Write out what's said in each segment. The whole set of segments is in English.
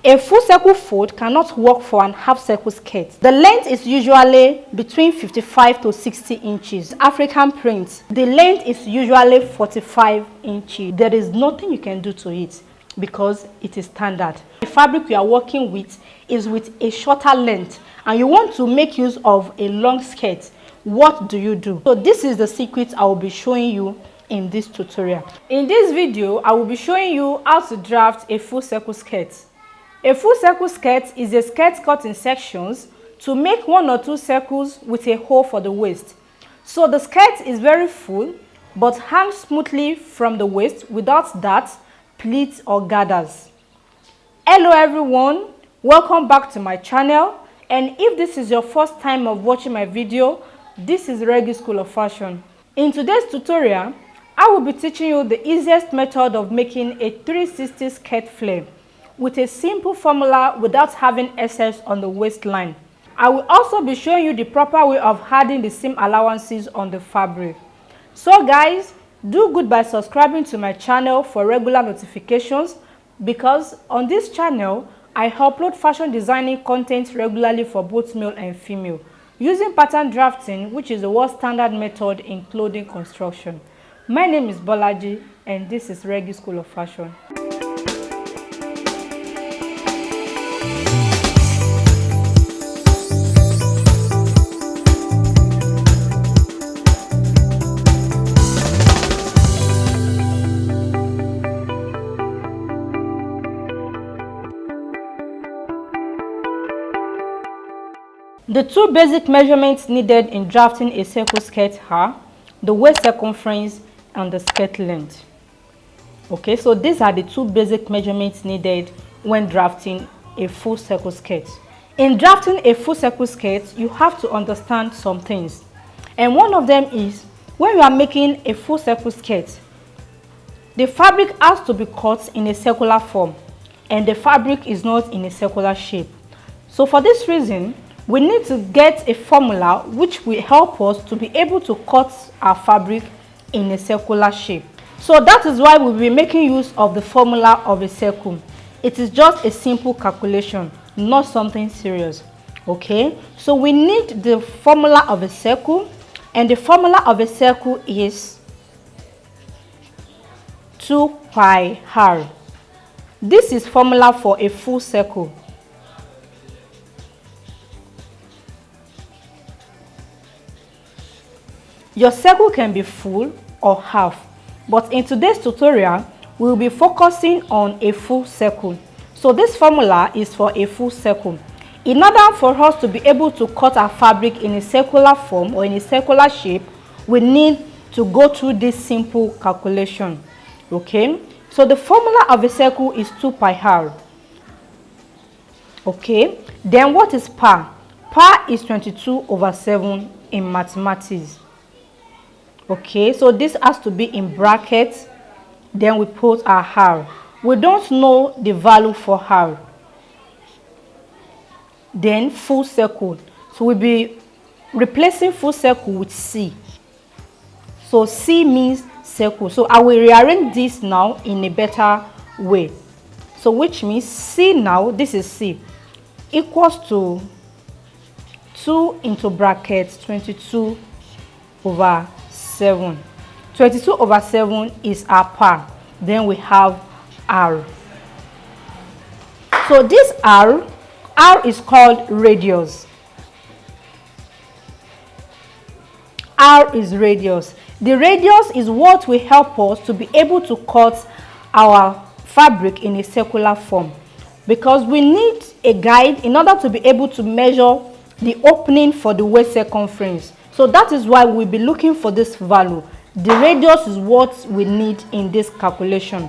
A full circle fold cannot work for an half circle skirt. The length is usually between 55 to 60 inches. African print, the length is usually 45 inches. There is nothing you can do to it because it is standard. The fabric you are working with is with a shorter length and you want to make use of a long skirt. What do? So this is the secret I will be showing you in this tutorial. In this video, I will be showing you how to draft a full circle skirt. A full circle skirt is a skirt cut in sections to make 1 or 2 circles with a hole for the waist. So the skirt is very full but hangs smoothly from the waist without darts, pleats or gathers. Hello everyone, welcome back to my channel, and if this is your first time of watching my video, this is Reggie School of Fashion. In today's tutorial, I will be teaching you the easiest method of making a 360 skirt flare with a simple formula without having excess on the waistline. I will also be showing you the proper way of adding the seam allowances on the fabric. So guys, do good by subscribing to my channel for regular notifications, because on this channel, I upload fashion designing content regularly for both male and female, using pattern drafting, which is the world standard method in clothing construction. My name is Bolaji and this is Reggie School of Fashion. The two basic measurements needed in drafting a circle skirt are the waist circumference and the skirt length. Okay, so these are the two basic measurements needed when drafting a full circle skirt. In drafting a full circle skirt, you have to understand some things. And one of them is, when you are making a full circle skirt, the fabric has to be cut in a circular form and the fabric is not in a circular shape. So for this reason, we need to get a formula which will help us to be able to cut our fabric in a circular shape. So that is why we'll be making use of the formula of a circle. It is just a simple calculation, not something serious. Okay, so we need the formula of a circle, and the formula of a circle is 2 pi r. This is formula for a full circle. Your circle can be full or half, but in today's tutorial, we will be focusing on a full circle. So this formula is for a full circle. In order for us to be able to cut our fabric in a circular form or in a circular shape, we need to go through this simple calculation. Okay, so the formula of a circle is 2 pi r. Okay, then what is par? Par is 22/7 in mathematics. Okay, so this has to be in brackets, then we put our r. We don't know the value for r. Then full circle, so we'll be replacing full circle with C. So C means circle, so I will rearrange this now in a better way. So which means C now, this is C, equals to 2 into brackets 22/7. 22/7 is our par. Then we have R. So this R is called radius. R is radius. The radius is what will help us to be able to cut our fabric in a circular form, because we need a guide in order to be able to measure the opening for the waist circumference. So that is why we'll be looking for this value. The radius is what we need in this calculation.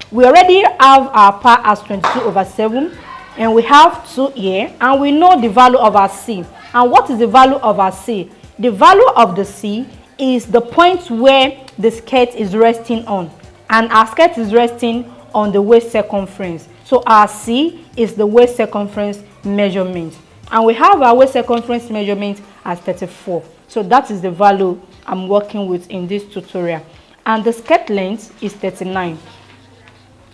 We already have our par as 22/7 and we have 2 here, and we know the value of our C. And what is the value of our C? The value of the C is the point where the skirt is resting on, and our skirt is resting on the waist circumference. So our C is the waist circumference measurement, and we have our waist circumference measurement as 34. So that is the value I'm working with in this tutorial. And the skirt length is 39.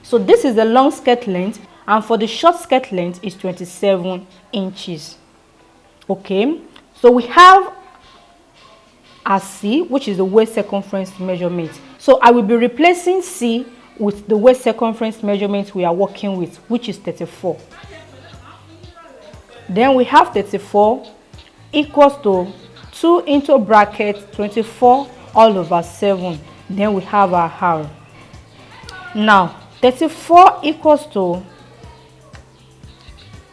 So this is the long skirt length and for the short skirt length is 27 inches. Okay, so we have as C, which is the waist circumference measurement. So I will be replacing C with the waist circumference measurement we are working with, which is 34. Then we have 34 equals to 2 into bracket 24 all over 7. Then we have our R. Now 34 equals to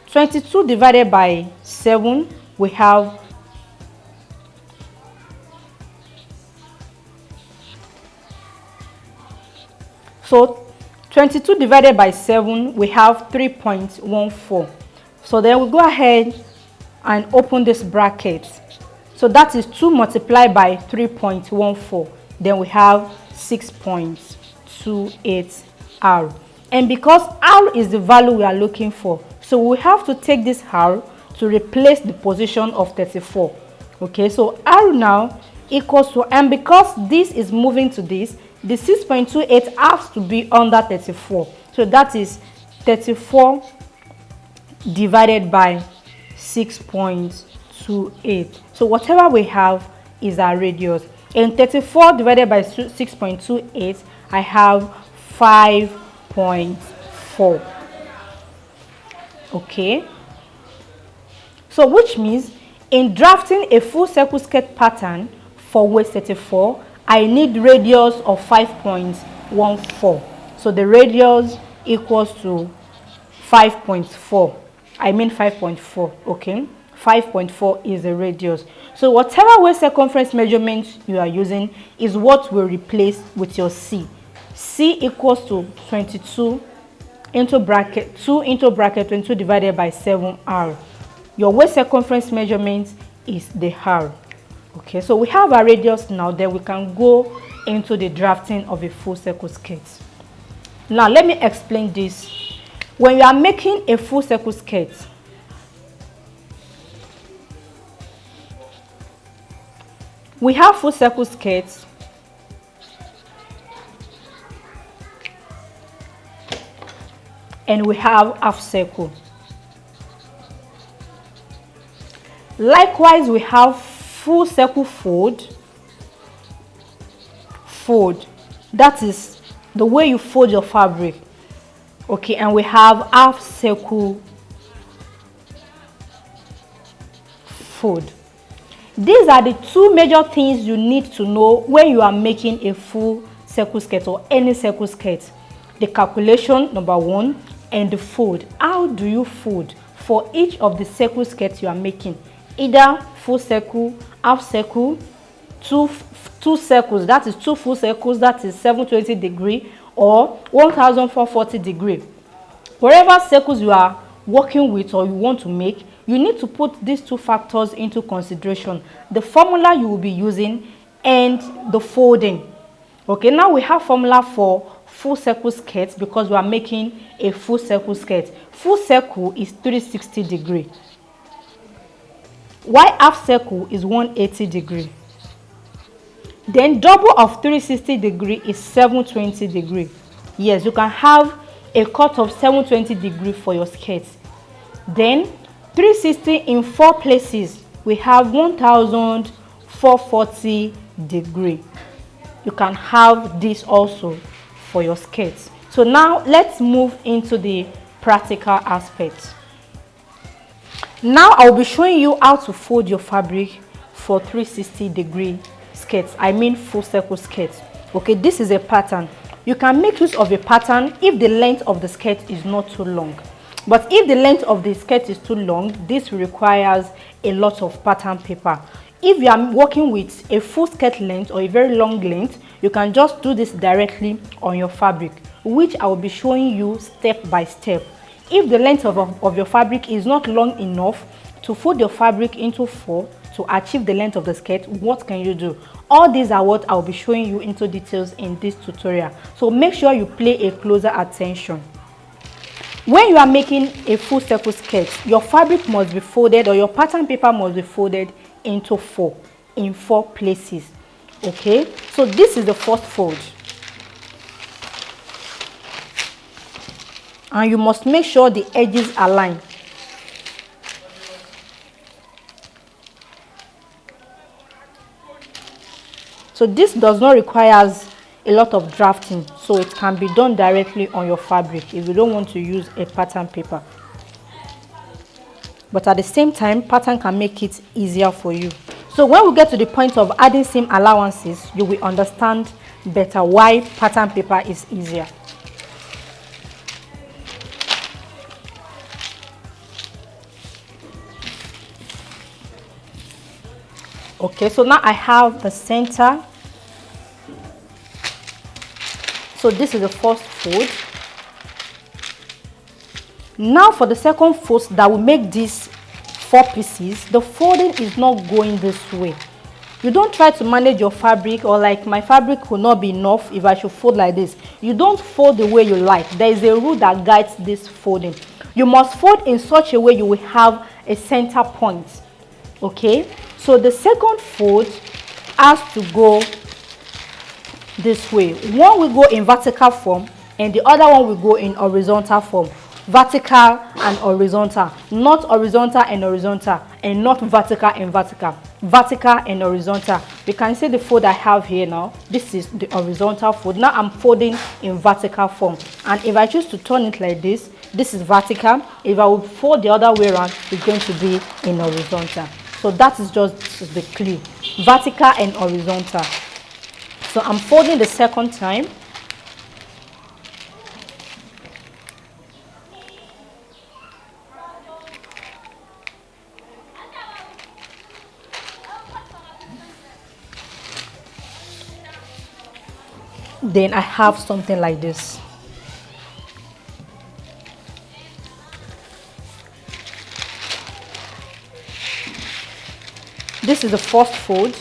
22 divided by 7. We have so 22 divided by 7, we have 3.14. So then we go ahead and open this bracket. So that is 2 multiplied by 3.14. Then we have 6.28 R. And because R is the value we are looking for, so we have to take this R to replace the position of 34. Okay, so R now equals to, and because this is moving to this, the 6.28 has to be under 34. So that is 34 divided by 6.28. So whatever we have is our radius. And 34 divided by 6.28, I have 5.4. Okay. So which means in drafting a full circle skirt pattern for waist 34, I need radius of 5.14. So the radius equals to 5.4. I mean 5.4. Okay. 5.4 is the radius. So whatever waist circumference measurement you are using is what will replace with your C. C equals to 22 into bracket 2 into bracket 22 divided by 7R. Your waist circumference measurement is the R. Okay, so we have our radius now. Then we can go into the drafting of a full circle skirt. Now let me explain this. When you are making a full circle skirt, we have full circle skirts and we have half circle. Likewise, we have full circle fold. That is the way you fold your fabric. Okay, and we have half circle fold. These are the two major things you need to know when you are making a full circle skirt or any circle skirt. The calculation, number one, and the fold. How do you fold for each of the circle skirts you are making? Either full circle, half circle, two circles, that is 2 full circles, that is 720 degree or 1440 degree. Wherever circles you are working with or you want to make, you need to put these two factors into consideration: the formula you will be using and the folding. Okay, now we have formula for full circle skirts because we are making a full circle skirt. Full circle is 360 degree, while half circle is 180 degree. Then double of 360 degree is 720 degree. Yes, you can have a cut of 720 degree for your skirt. Then 360 in 4 places, we have 1440 degree. You can have this also for your skirts. So now let's move into the practical aspect. Now I'll be showing you how to fold your fabric for 360 degree skirts. I mean full circle skirts. Okay, this is a pattern. You can make use of a pattern if the length of the skirt is not too long. But if the length of the skirt is too long, this requires a lot of pattern paper. If you are working with a full skirt length or a very long length, you can just do this directly on your fabric, which I will be showing you step by step. If the length of your fabric is not long enough to fold your fabric into 4 to achieve the length of the skirt, what can you do? All these are what I'll be showing you into details in this tutorial. So make sure you pay a closer attention. When you are making a full circle skirt, your fabric must be folded, or your pattern paper must be folded into 4 places. Okay, so this is the first fold. and you must make sure the edges align. So this does not require a lot of drafting, so it can be done directly on your fabric if you don't want to use a pattern paper. But at the same time, pattern can make it easier for you. So when we get to the point of adding seam allowances, you will understand better why pattern paper is easier. Okay, so now I have the center. So this is the first fold. Now for the second fold that will make these 4 pieces, the folding is not going this way. You don't try to manage your fabric, or like my fabric will not be enough if I should fold like this. You don't fold the way you like. There is a rule that guides this folding. You must fold in such a way you will have a center point. Okay, so the second fold has to go this way. One will go in vertical form and the other one will go in horizontal form. Vertical and horizontal, not horizontal and horizontal, and not vertical and vertical. Vertical and horizontal. You can see the fold I have here now. This is the horizontal fold. Now I'm folding in vertical form, and if I choose to turn it like this, this is vertical. If I will fold the other way around, it's going to be in horizontal. So that is just the clue. Vertical and horizontal. So I'm folding the second time. Then I have something like this. This is the first fold,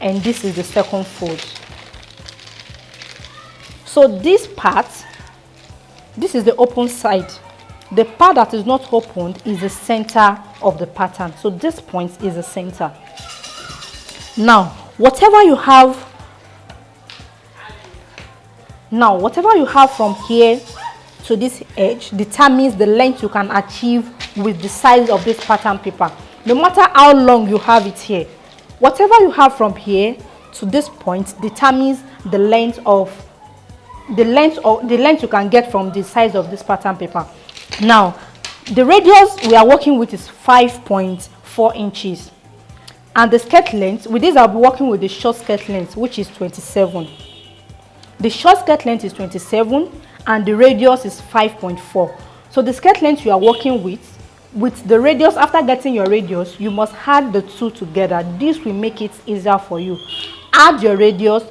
and this is the second fold. So this part, this is the open side. The part that is not opened is the center of the pattern. So this point is the center. Now, whatever you have from here to this edge determines the length you can achieve with the size of this pattern paper. No matter how long you have it here, whatever you have from here to this point determines the length you can get from the size of this pattern paper. Now, the radius we are working with is 5.4 inches. And the skirt length, with this I'll be working with the short skirt length, which is 27. The short skirt length is 27 and the radius is 5.4. So the skirt length you are working with the radius, after getting your radius, you must add the two together. This will make it easier for you. Add your radius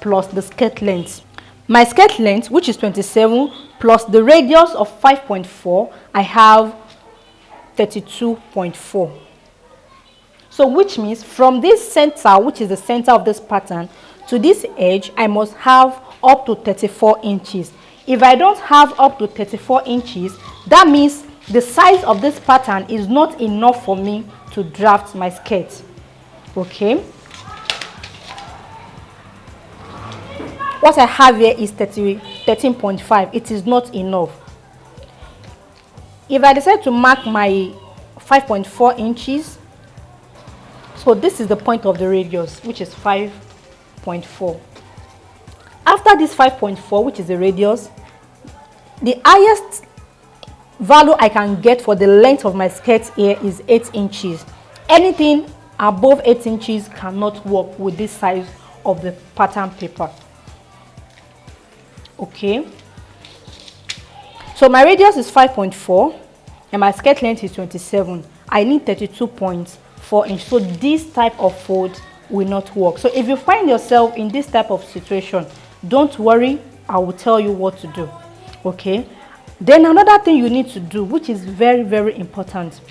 plus the skirt length. My skirt length, which is 27, plus the radius of 5.4, I have 32.4. So which means from this center, which is the center of this pattern, to this edge, I must have up to 34 inches. If I don't have up to 34 inches, that means the size of this pattern is not enough for me to draft my skirt. Okay. What I have here is 13.5. It is not enough. If I decide to mark my 5.4 inches, so this is the point of the radius, which is 5.4. After this 5.4, which is the radius, the highest value I can get for the length of my skirt here is 8 inches. Anything above 8 inches cannot work with this size of the pattern paper. Okay. So my radius is 5.4 and my skirt length is 27. I need 32.4 inches. So this type of fold will not work. So if you find yourself in this type of situation, don't worry, I will tell you what to do. Okay. Then another thing you need to do, which is very, very important.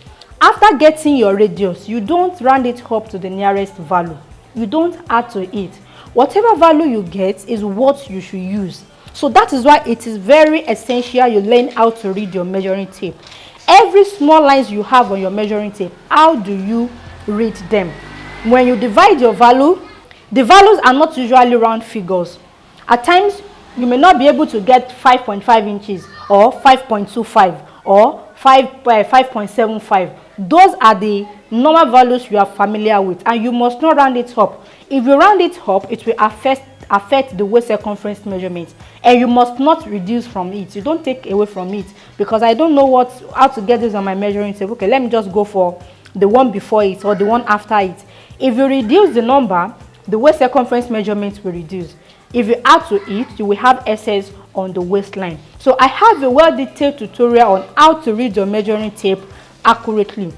After getting your radius, you don't round it up to the nearest value. You don't add to it. Whatever value you get is what you should use. So that is why it is very essential you learn how to read your measuring tape. Every small lines you have on your measuring tape, how do you read them? When you divide your value, the values are not usually round figures. At times, You may not be able to get 5.5 inches or 5.25 or 5.75. Those are the normal values you are familiar with, and you must not round it up. If you round it up, it will affect the waist circumference measurement, and you must not reduce from it. You don't take away from it, because I don't know how to get this on my measuring tape. Okay, let me just go for the one before it or the one after it. If you reduce the number, the waist circumference measurement will reduce. If you add to it, you will have excess on the waistline. So I have a well-detailed tutorial on how to read your measuring tape accurately.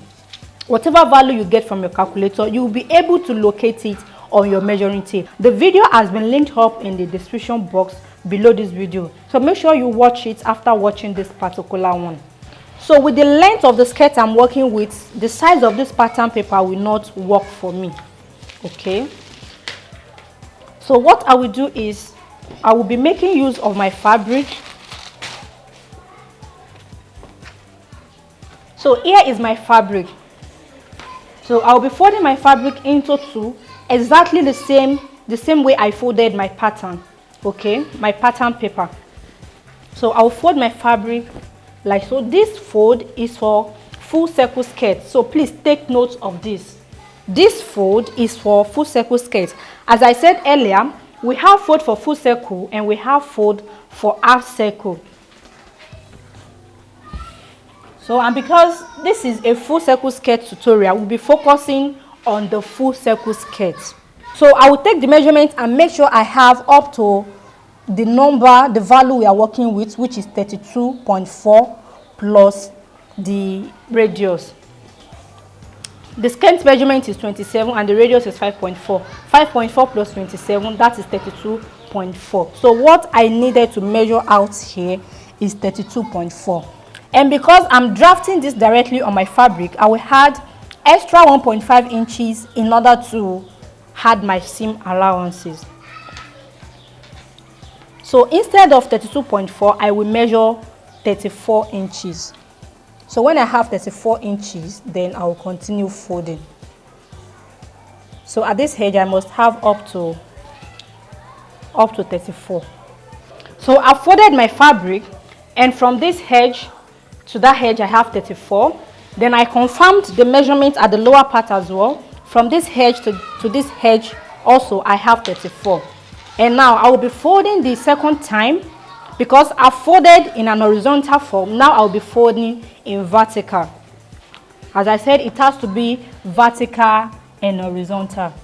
Whatever value you get from your calculator, you will be able to locate it on your measuring tape. The video has been linked up in the description box below this video, so make sure you watch it after watching this particular one. So with the length of the skirt I'm working with, the size of this pattern paper will not work for me. Okay, so what I will do is I will be making use of my fabric. So here is my fabric. So I'll be folding my fabric into two, exactly the same way I folded my pattern. Okay, my pattern paper. So I'll fold my fabric like so. This fold is for full circle skirt, so please take note of this. This fold is for full circle skirt. As I said earlier, we have fold for full circle and we have fold for half circle. So, and because this is a full circle skirt tutorial, we'll be focusing on the full circle skirt. So I will take the measurement and make sure I have up to the number, the value we are working with, which is 32.4 plus the radius. The skirt measurement is 27 and the radius is 5.4. 5.4 plus 27, that is 32.4. So what I needed to measure out here is 32.4. And because I'm drafting this directly on my fabric, I will add extra 1.5 inches in order to add my seam allowances. So instead of 32.4, I will measure 34 inches. So when I have 34 inches, then I will continue folding. So at this edge, I must have up to 34. So I folded my fabric, and from this edge to that edge, I have 34. Then I confirmed the measurement at the lower part as well. From this edge to this edge, also I have 34. And now I will be folding the second time. Because I folded in an horizontal form, now I'll be folding in vertical. As I said, it has to be vertical and horizontal.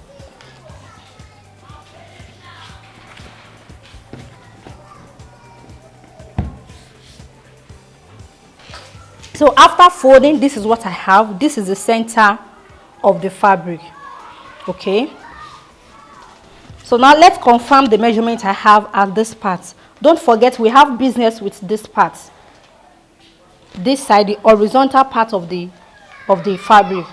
So after folding, this is what I have. This is the center of the fabric. Okay. So now let's confirm the measurement I have at this part. Don't forget, we have business with this part. This side, the horizontal part of the fabric.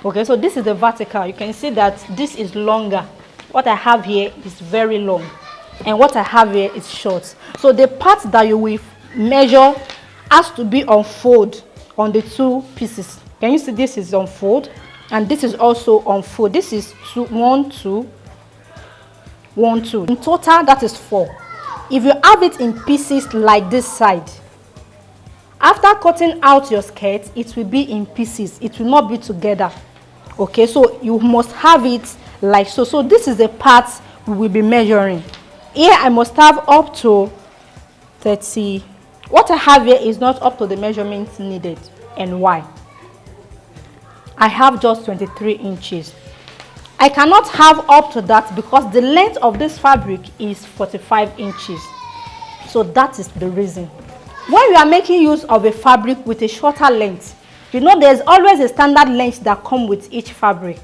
Okay, so this is the vertical. You can see that this is longer. What I have here is very long, and what I have here is short. So the part that you will measure has to be on fold on the two pieces. Can you see this is on fold, and this is also on fold. This is 1, 2, 1, 2. In total, that is 4. If you have it in pieces like this side, after cutting out your skirt, it will be in pieces. It will not be together. Okay, so you must have it like so. So this is the part we will be measuring. Here I must have up to 30. What I have here is not up to the measurements needed. And why? I have just 23 inches. I cannot have up to that because the length of this fabric is 45 inches. So that is the reason. When you are making use of a fabric with a shorter length, you know there's always a standard length that comes with each fabric.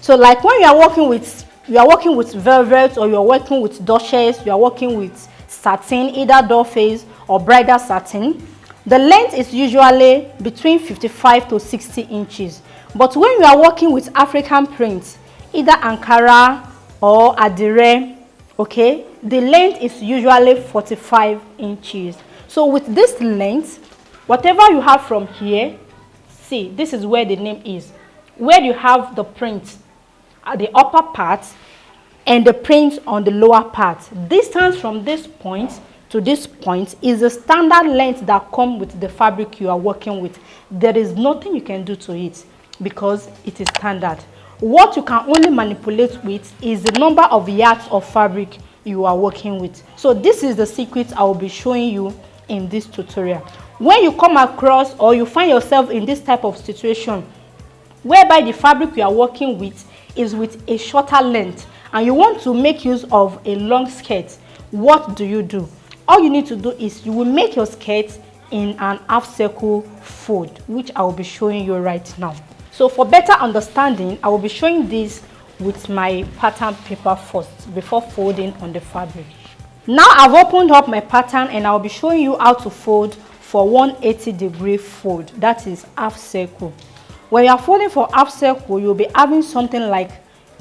So like when you are working with velvet, or you are working with duchess, you are working with satin, either doll face or bridal satin, the length is usually between 55 to 60 inches. But when you are working with African prints, either Ankara or Adire, okay, the length is usually 45 inches. So with this length, whatever you have from here, see, this is where the name is. Where you have the print at the upper part, and the print on the lower part. Distance from this point to this point is the standard length that comes with the fabric you are working with. There is nothing you can do to it because it is standard. What you can only manipulate with is the number of yards of fabric you are working with. So this is the secret I will be showing you in this tutorial. When you come across or you find yourself in this type of situation whereby the fabric you are working with is with a shorter length and you want to make use of a long skirt, what do? All you need to do is you will make your skirt in an half circle fold, which I will be showing you right now. So for better understanding, I will be showing this with my pattern paper first before folding on the fabric. Now I've opened up my pattern and I'll be showing you how to fold for 180-degree fold, that is half circle. When you are folding for half circle, you'll be having something like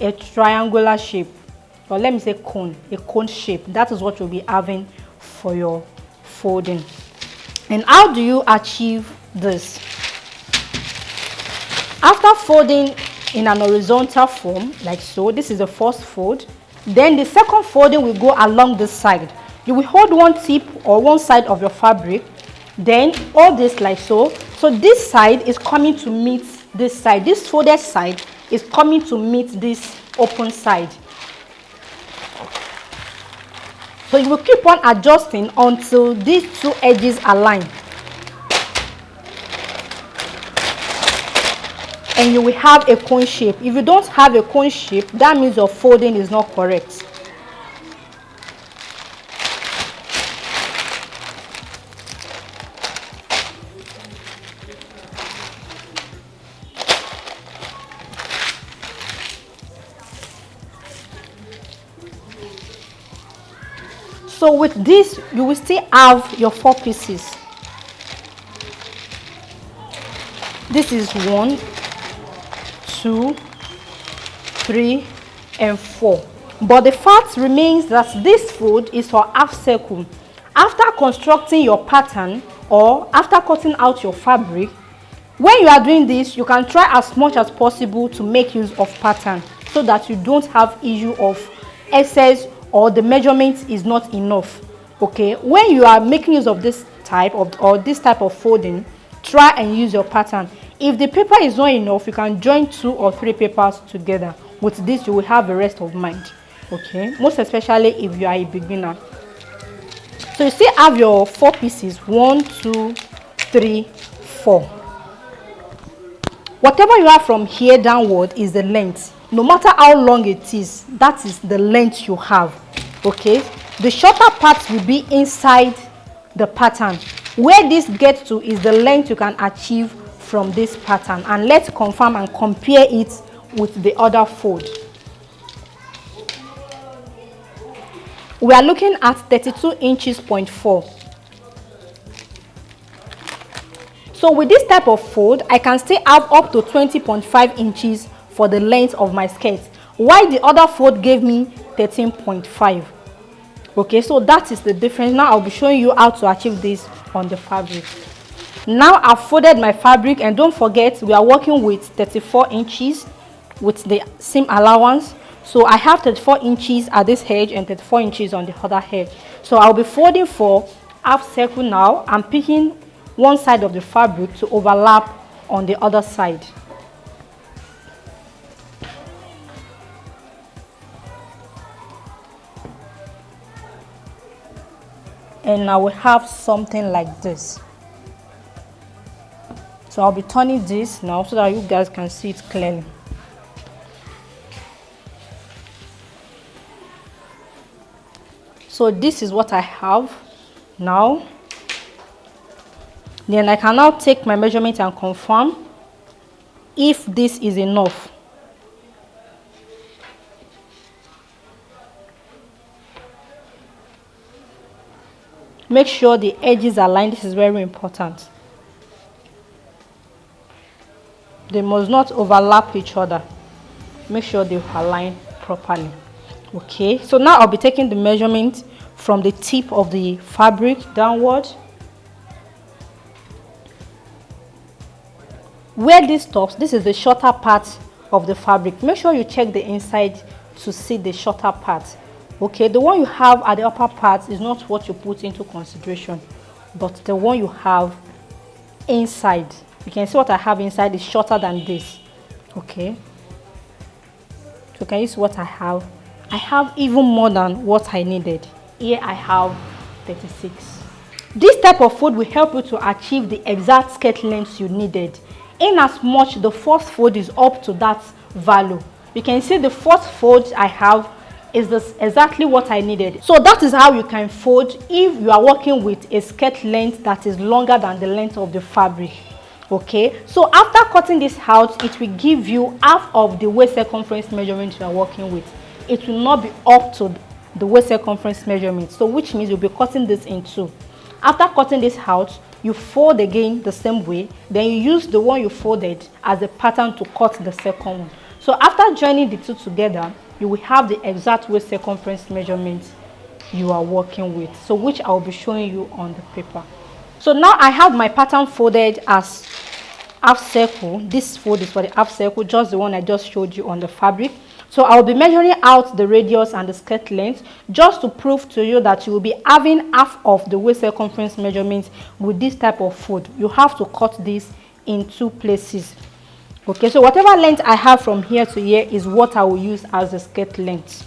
a triangular shape, or let me say cone, a cone shape. That is what you'll be having for your folding. And how do you achieve this? After folding in an horizontal form like so, this is the first fold, then the second folding will go along this side. You will hold one tip or one side of your fabric, then hold this like so. So this side is coming to meet this side. This folded side is coming to meet this open side. So you will keep on adjusting until these two edges align. And you will have a cone shape. If you don't have a cone shape, that means your folding is not correct. So with this, you will still have your 4 pieces. This is 1, 2, 3, and 4. But the fact remains that this fold is for half circle. After constructing your pattern or after cutting out your fabric, when you are doing this, you can try as much as possible to make use of pattern so that you don't have issue of excess or the measurement is not enough. Okay, when you are making use of this type of this type of folding, try and use your pattern. If the paper is not enough, you can join 2 or 3 papers together. With this, you will have a rest of mind. Okay, most especially if you are a beginner. So you still have your 4 pieces, 1, 2, 3, 4. Whatever you have from here downward is the length. No matter how long it is, that is the length you have. Okay, the shorter part will be inside the pattern. Where this gets to is the length you can achieve from this pattern. And let's confirm and compare it with the other fold. We are looking at 32 inches, 0.4. So with this type of fold, I can still have up to 20.5 inches for the length of my skirt, while the other fold gave me 13.5. Okay, so that is the difference. Now I'll be showing you how to achieve this on the fabric. Now I've folded my fabric, and don't forget we are working with 34 inches with the seam allowance. So I have 34 inches at this edge and 34 inches on the other edge. So I'll be folding for half circle now. I'm picking one side of the fabric to overlap on the other side. And I will have something like this. So I'll be turning this now so that you guys can see it clearly. So this is what I have now. Then I can now take my measurement and confirm if this is enough. Make sure the edges are aligned. This is very important. They must not overlap each other. Make sure they align properly. Okay, so now I'll be taking the measurement from the tip of the fabric downward. Where this stops, this is the shorter part of the fabric. Make sure you check the inside to see the shorter part. Okay, the one you have at the upper part is not what you put into consideration, but the one you have inside. You can see what I have inside is shorter than this. Okay, so can you see what I have? I have even more than what I needed. Here I have 36. This type of fold will help you to achieve the exact skirt length you needed, in as much the first fold is up to that value. You can see the first fold I have is this exactly what I needed. So that is how you can fold if you are working with a skirt length that is longer than the length of the fabric. Okay, so after cutting this out, it will give you half of the waist circumference measurement you are working with. It will not be up to the waist circumference measurement, so which means you'll be cutting this in two. After cutting this out, you fold again the same way, then you use the one you folded as a pattern to cut the second one. So after joining the two together, you will have the exact waist circumference measurement you are working with, so which I will be showing you on the paper. So now I have my pattern folded as half circle. This fold is for the half circle, just the one I just showed you on the fabric. So I will be measuring out the radius and the skirt length just to prove to you that you will be having half of the waist circumference measurement with this type of fold. You have to cut this in two places. Okay, so whatever length I have from here to here is what I will use as the skirt length.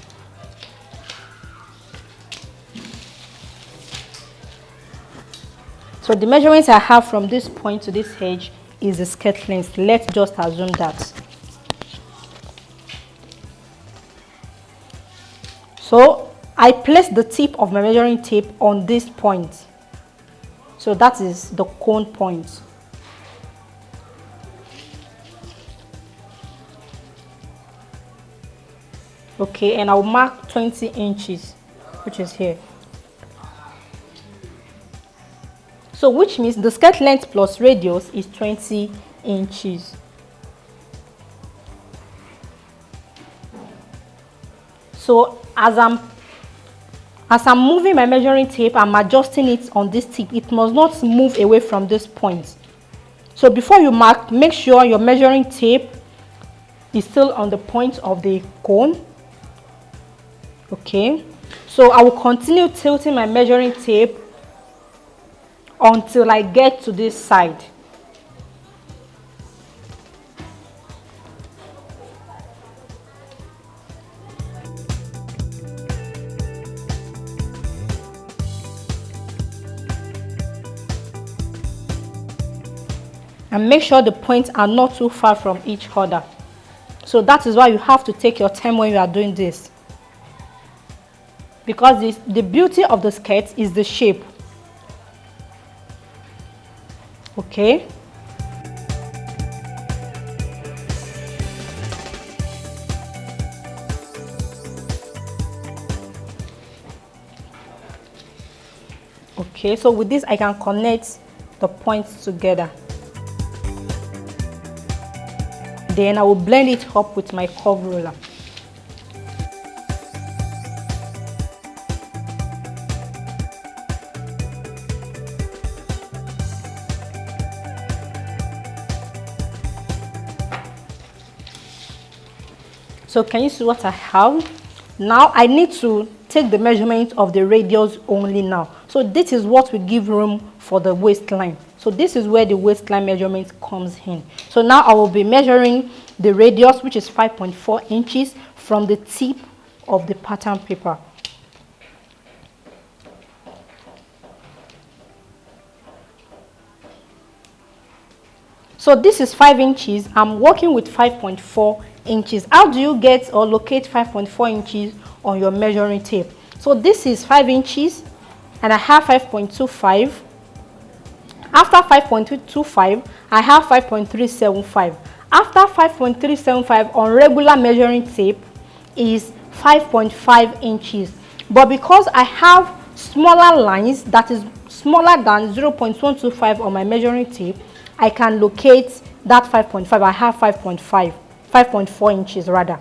So the measurements I have from this point to this edge is the skirt length. Let's just assume that. So I place the tip of my measuring tape on this point. So that is the cone point. Okay, and I'll mark 20 inches, which is here. So which means the skirt length plus radius is 20 inches. So as I'm moving my measuring tape, I'm adjusting it on this tip. It must not move away from this point. So before you mark, make sure your measuring tape is still on the point of the cone. Okay, so I will continue tilting my measuring tape until I get to this side. And make sure the points are not too far from each other. So that is why you have to take your time when you are doing this. Because the beauty of the skirt is the shape. Okay. Okay, so with this I can connect the points together. Then I will blend it up with my curve roller. So can you see what I have? Now I need to take the measurement of the radius only now. So this is what will give room for the waistline. So this is where the waistline measurement comes in. So now I will be measuring the radius, which is 5.4 inches from the tip of the pattern paper. So this is 5 inches. I'm working with 5.4 inches. How do you get or locate 5.4 inches on your measuring tape? So this is 5 inches and I have 5.25. After 5.25, I have 5.375. After 5.375 on regular measuring tape is 5.5 inches. But because I have smaller lines that is smaller than 0.125 on my measuring tape, I can locate that 5.5. I have 5.4 inches rather.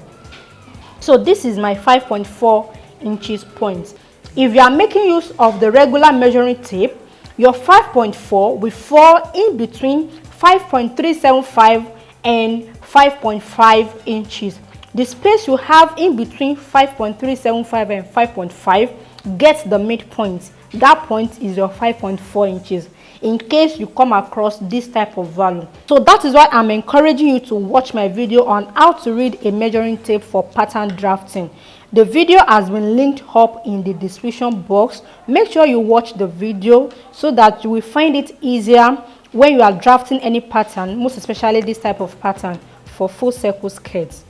So this is my 5.4 inches point. If you are making use of the regular measuring tape, your 5.4 will fall in between 5.375 and 5.5 inches. The space you have in between 5.375 and 5.5, get the midpoint. That point is your 5.4 inches in case you come across this type of value. So that is why I'm encouraging you to watch my video on how to read a measuring tape for pattern drafting. The video has been linked up in the description box. Make sure you watch the video so that you will find it easier when you are drafting any pattern, most especially this type of pattern for full circle skirts.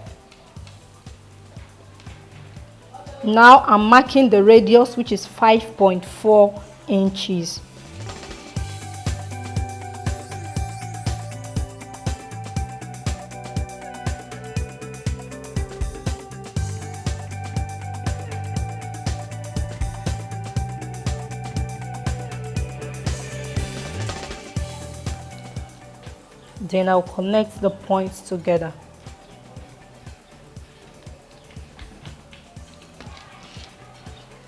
Now I'm marking the radius, which is 5.4 inches. Then I'll connect the points together.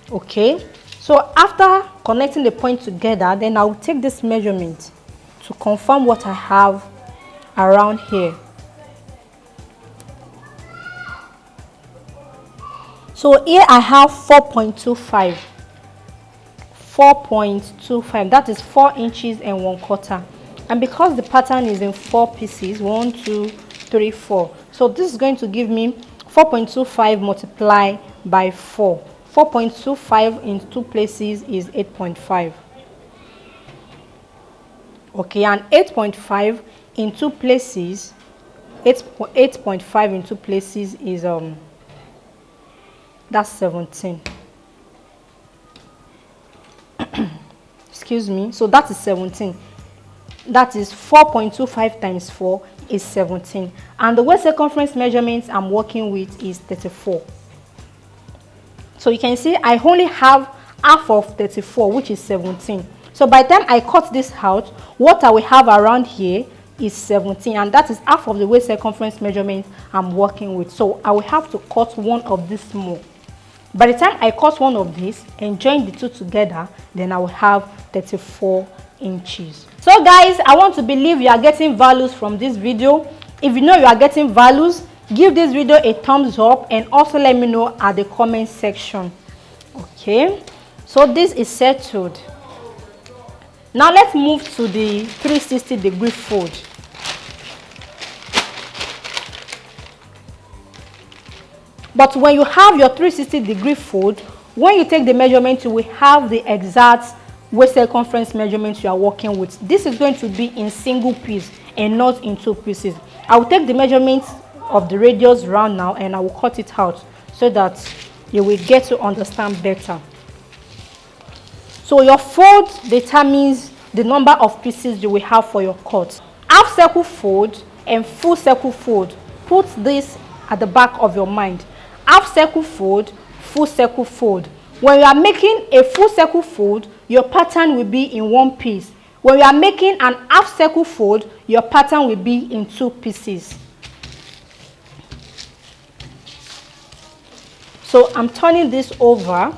Okay, so after connecting the point together, then I'll take this measurement to confirm what I have around here. So here I have 4.25. 4.25, that is 4 inches and 1/4. And because the pattern is in 4 pieces, 1, 2, 3, 4. So this is going to give me 4.25 multiplied by 4. 4.25 in 2 places is 8.5. Okay, and 8.5 in 2 places, 8.5 in 2 places is that's 17. Excuse me. So that is 17. That is 4.25 times 4 is 17. And the waist circumference measurements I'm working with is 34. So you can see I only have half of 34, which is 17. So by the time I cut this out, what I will have around here is 17, and that is half of the waist circumference measurement I'm working with. So I will have to cut one of this more. By the time I cut one of these and join the two together, then I will have 34 inches. So guys, I want to believe you are getting values from this video. If you know you are getting values, give this video a thumbs up and also let me know at the comment section. Okay, so this is settled. Now let's move to the 360-degree fold. But when you have your 360-degree fold, when you take the measurement, you will have the exact waist circumference measurement you are working with. This is going to be in single piece and not in 2 pieces. I will take the measurements of the radius round now and I will cut it out so that you will get to understand better. So your fold determines the number of pieces you will have for your cut. Half circle fold and full circle fold. Put this at the back of your mind. Half circle fold, full circle fold. When you are making a full circle fold, your pattern will be in 1 piece. When you are making an half circle fold, your pattern will be in 2 pieces. So I'm turning this over.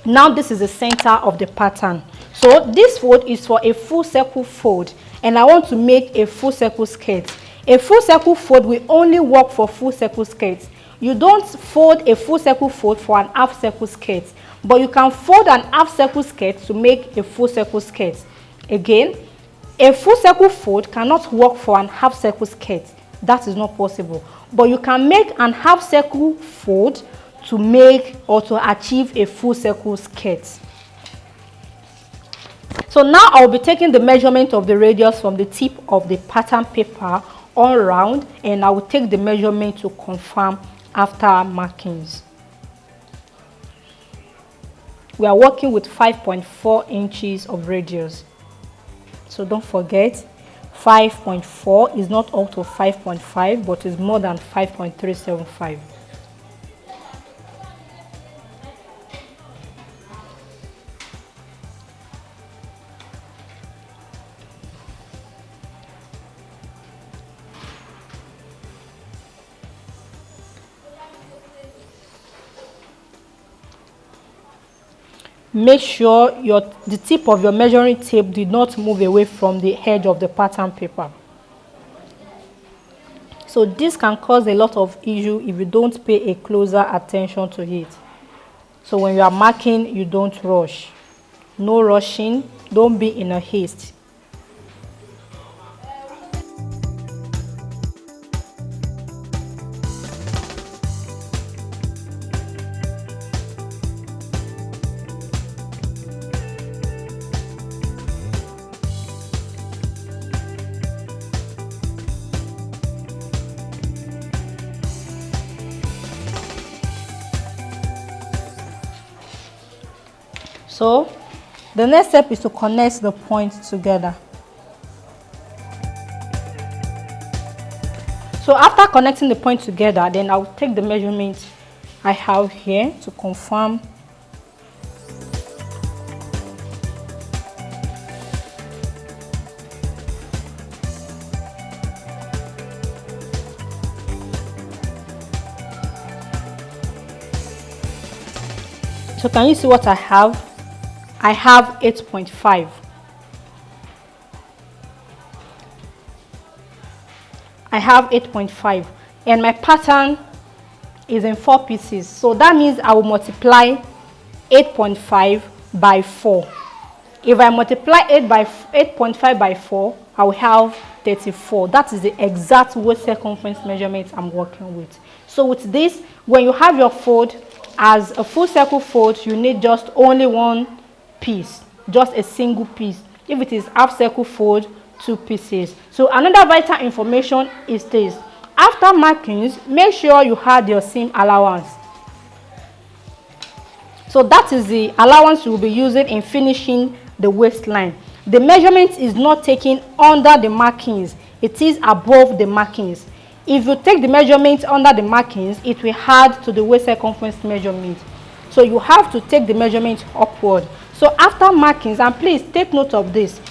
Now this is the center of the pattern. So this fold is for a full circle fold and I want to make a full circle skirt. A full circle fold will only work for full circle skirts. You don't fold a full circle fold for an half circle skirt, but you can fold an half circle skirt to make a full circle skirt. Again, a full circle fold cannot work for an half circle skirt. That is not possible. But you can make an half circle fold to make or to achieve a full circle skirt. So now I'll be taking the measurement of the radius from the tip of the pattern paper all around, and I will take the measurement to confirm after markings. We are working with 5.4 inches of radius. So don't forget, 5.4 is not up to 5.5, but is more than 5.375. Make sure the tip of your measuring tape did not move away from the edge of the pattern paper. So this can cause a lot of issue if you don't pay a closer attention to it. So when you are marking, you don't rush. No rushing, don't be in a haste. So the next step is to connect the points together. So after connecting the points together, then I'll take the measurement I have here to confirm. So can you see what I have? I have 8.5. I have 8.5 and my pattern is in 4 pieces. So that means I will multiply 8.5 by 4. If I multiply 8.5 by 4, I will have 34. That is the exact waist circumference measurement I'm working with. So with this, when you have your fold as a full circle fold, you need just only one piece, just a single piece. If it is half circle fold, 2 pieces. So another vital information is this: after markings, make sure you had your seam allowance. So that is the allowance you will be using in finishing the waistline. The measurement is not taken under the markings, it is above the markings. If you take the measurement under the markings, it will add to the waist circumference measurement. So you have to take the measurement upward. So after markings, and please take note of this,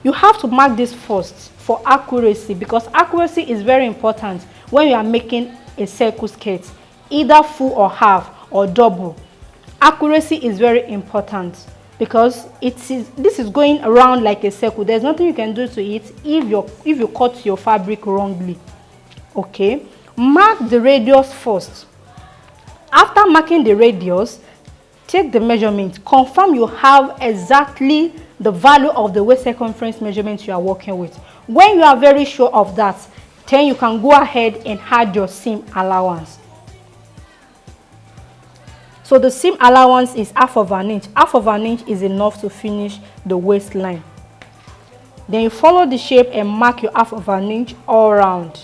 you have to mark this first for accuracy, because accuracy is very important when you are making a circle skirt, either full or half or double. Accuracy is very important because this is going around like a circle. There's nothing you can do to it if you cut your fabric wrongly. Okay, mark the radius first. After marking the radius, take the measurement, confirm you have exactly the value of the waist circumference measurement you are working with. When you are very sure of that, then you can go ahead and add your seam allowance. So the seam allowance is half of an inch. Half of an inch is enough to finish the waistline. Then you follow the shape and mark your half of an inch all around.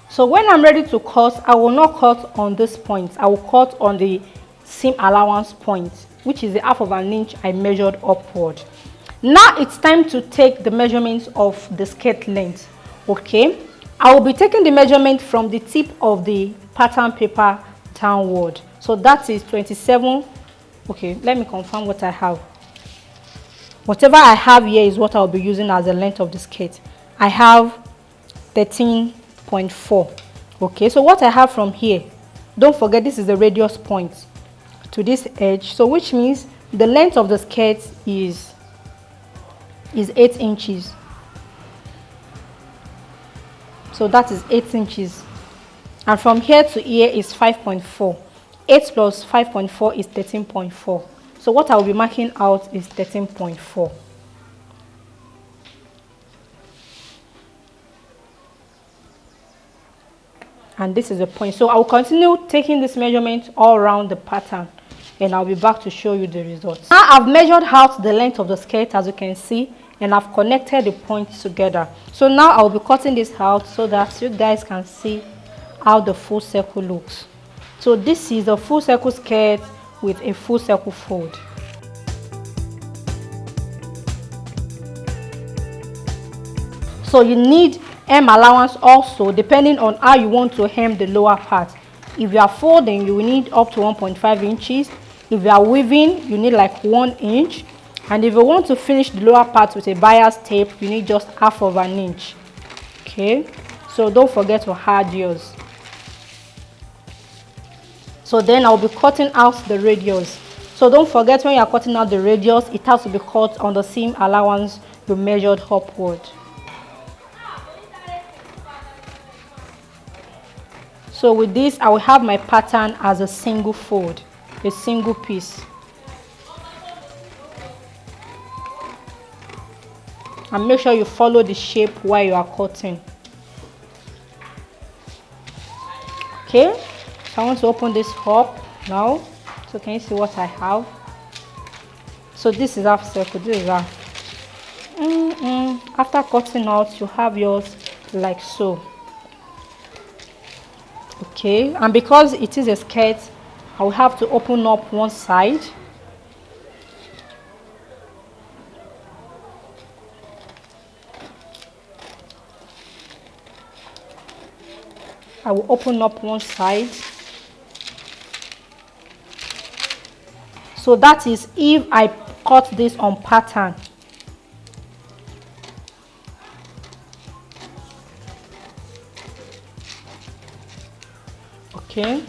So when I'm ready to cut, I will not cut on this point. I will cut on the seam allowance point, which is the half of an inch I measured upward. Now it's time to take the measurements of the skirt length. Okay, I will be taking the measurement from the tip of the pattern paper downward. So that is 27. Okay, let me confirm what I have. Whatever I have here is what I'll be using as the length of the skirt. I have 13.4. Okay, so what I have from here, don't forget this is the radius point to this edge, so which means the length of the skirt is 8 inches. So that is 8 inches, and from here to here is 5.4. 8 plus 5.4 is 13.4. So what I will be marking out is 13.4. And this is the point. So I'll continue taking this measurement all around the pattern, and I'll be back to show you the results. Now I've measured out the length of the skirt, as you can see, and I've connected the points together. So now I'll be cutting this out so that you guys can see how the full circle looks. So this is a full circle skirt with a full circle fold. So you need hem allowance also, depending on how you want to hem the lower part. If you are folding, you will need up to 1.5 inches. If you are weaving, you need like 1 inch. And if you want to finish the lower part with a bias tape, you need just 1/2 inch. Okay, so don't forget to add yours. So then I'll be cutting out the radius. So don't forget, when you are cutting out the radius, it has to be cut on the seam allowance you measured upward. So with this, I will have my pattern as a single fold, a single piece. And make sure you follow the shape while you are cutting. Okay, so I want to open this up now. So can you see what I have? So this is half circle, this is half. After cutting out, you have yours like so. Okay, and because it is a skirt, I will have to open up one side. I will open up one side. So that is if I cut this on pattern. Okay.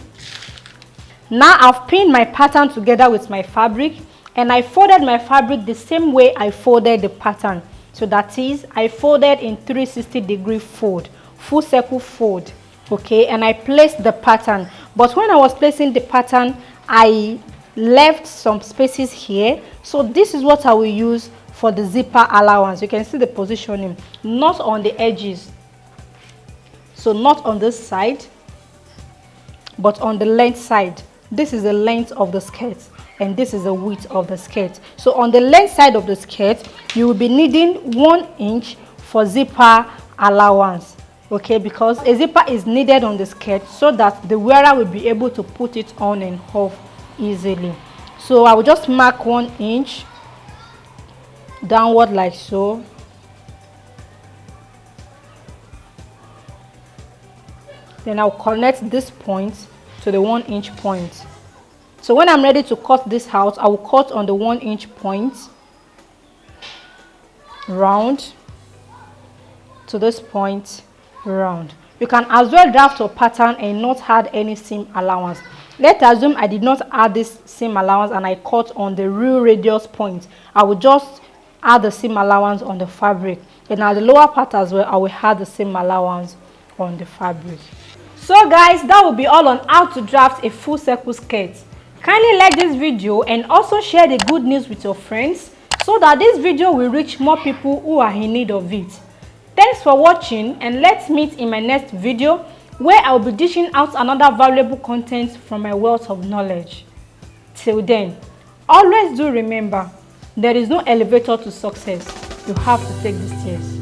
Now I've pinned my pattern together with my fabric, and I folded my fabric the same way I folded the pattern. So that is, I folded in 360-degree fold, full circle fold. Okay, and I placed the pattern. But when I was placing the pattern, I left some spaces here. So this is what I will use for the zipper allowance. You can see the positioning, not on the edges. So not on this side, but on the length side. This is the length of the skirt, and this is the width of the skirt. So on the length side of the skirt, you will be needing 1 inch for zipper allowance. Okay, because a zipper is needed on the skirt so that the wearer will be able to put it on and off easily. So I will just mark 1 inch downward like so. Then I'll connect this point to the 1 inch point. So when I'm ready to cut this out, I will cut on the 1 inch point round to this point round. You can as well draft your pattern and not add any seam allowance. Let's assume I did not add this seam allowance and I cut on the real radius point. I will just add the seam allowance on the fabric, and at the lower part as well, I will add the seam allowance on the fabric. So guys, that will be all on how to draft a full circle skirt. Kindly like this video and also share the good news with your friends so that this video will reach more people who are in need of it. Thanks for watching, and let's meet in my next video where I will be dishing out another valuable content from my wealth of knowledge. Till then, always do remember, there is no elevator to success. You have to take the stairs.